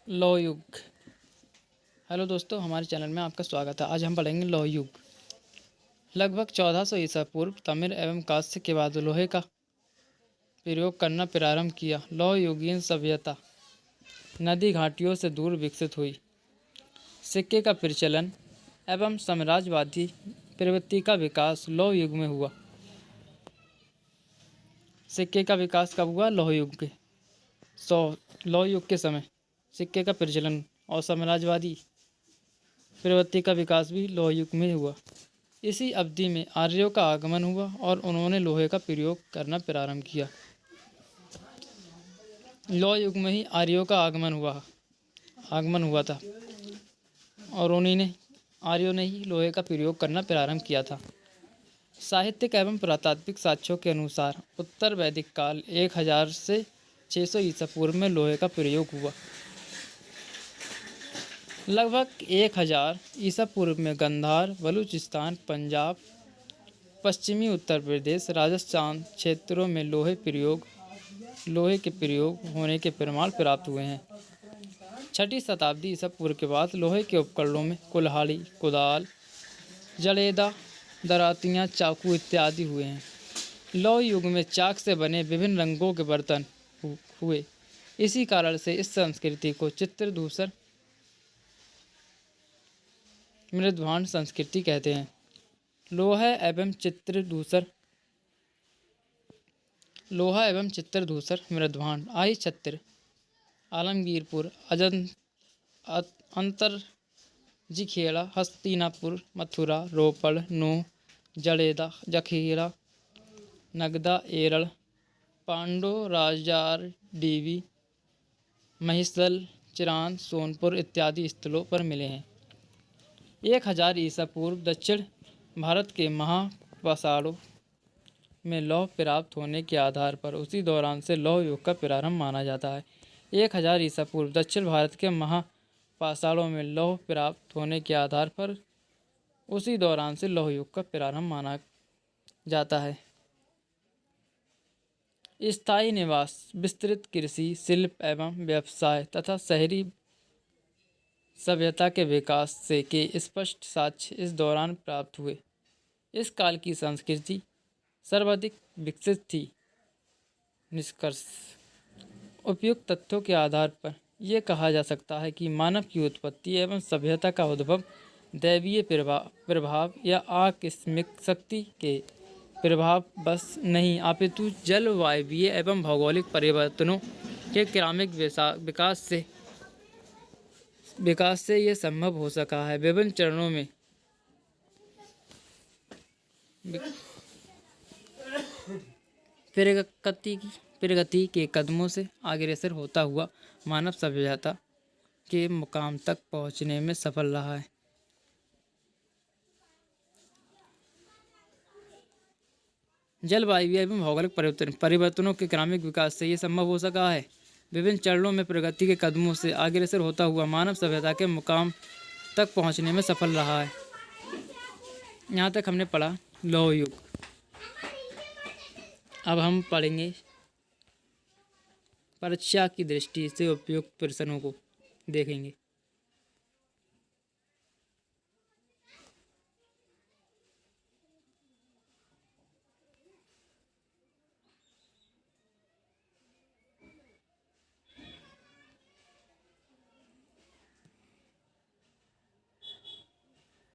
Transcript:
लौह युग। हेलो दोस्तों, हमारे चैनल में आपका स्वागत है। आज हम पढ़ेंगे लौह युग। लगभग 1400 ईसा पूर्व तमिल एवं कांस्य के बाद लोहे का प्रयोग करना प्रारंभ किया। लौह युगीन सभ्यता नदी घाटियों से दूर विकसित हुई। सिक्के का प्रचलन एवं साम्राज्यवादी प्रवृत्ति का विकास लौह युग में हुआ। सिक्के का विकास कब हुआ? लौह युग के समय सिक्के का प्रचलन और साम्राज्यवादी प्रवृत्ति का विकास भी लौह युग में हुआ। इसी अवधि में आर्यों का आगमन हुआ और उन्होंने लोहे का प्रयोग करना प्रारंभ किया। लौह युग में ही आर्यों का आगमन हुआ था और आर्यों ने ही लोहे का प्रयोग करना प्रारंभ किया था। साहित्यिक एवं पुरातात्विक साक्ष्यों के अनुसार उत्तर वैदिक काल 1000 से 600 ईसा पूर्व में लोहे का प्रयोग हुआ। लगभग 1000 ईसा पूर्व में गांधार, बलूचिस्तान, पंजाब, पश्चिमी उत्तर प्रदेश, राजस्थान क्षेत्रों में लोहे के प्रयोग होने के प्रमाण प्राप्त हुए हैं। 6ठी शताब्दी ईसा पूर्व के बाद लोहे के उपकरणों में कुल्हाड़ी, कुदाल, जड़ेदा, दरातियाँ, चाकू इत्यादि हुए हैं। लौह युग में चाक से बने विभिन्न रंगों के बर्तन हुए। इसी कारण से इस संस्कृति को चित्रधूसर मृदभांड संस्कृति कहते हैं। लोहा एवं चित्रधूसर मृदभांड आई छत्र, आलमगीरपुर, अंतरजीखेड़ा, हस्तिनापुर, मथुरा, रोपड़, नूह, जड़ेदा, जखीरा, नगदा, एरड़, पांडो, राजार, डीवी, महिसदल, चिरान, सोनपुर इत्यादि स्थलों पर मिले हैं। 1000 ईसा पूर्व दक्षिण भारत के महापाषाणों में लौह प्राप्त होने के आधार पर उसी दौरान से लौह युग का प्रारंभ माना जाता है। 1000 ईसा पूर्व दक्षिण भारत के महापाषाणों में लौह प्राप्त होने के आधार पर उसी दौरान से लौह युग का प्रारंभ माना जाता है। स्थायी निवास, विस्तृत कृषि, शिल्प एवं व्यवसाय तथा शहरी सभ्यता के विकास से के स्पष्ट साक्ष्य इस दौरान प्राप्त हुए। इस काल की संस्कृति सर्वाधिक विकसित थी। निष्कर्ष: उपयुक्त तथ्यों के आधार पर यह कहा जा सकता है कि मानव की उत्पत्ति एवं सभ्यता का उद्भव दैवीय प्रभाव या आकस्मिक शक्ति के प्रभाव बस नहीं, अपितु जलवायवीय एवं भौगोलिक परिवर्तनों के क्रमिक विकास से यह संभव हो सका है। विभिन्न चरणों में प्रगति के कदमों से अग्रसर होता हुआ मानव सभ्यता के मुकाम तक पहुंचने में सफल रहा है। जलवायु एवं भौगोलिक परिवर्तनों के क्रमिक विकास से यह संभव हो सका है। विभिन्न चरणों में प्रगति के कदमों से अग्रसर होता हुआ मानव सभ्यता के मुकाम तक पहुंचने में सफल रहा है। यहाँ तक हमने पढ़ा लौह युग। अब हम पढ़ेंगे परीक्षा की दृष्टि से उपयुक्त प्रश्नों को देखेंगे।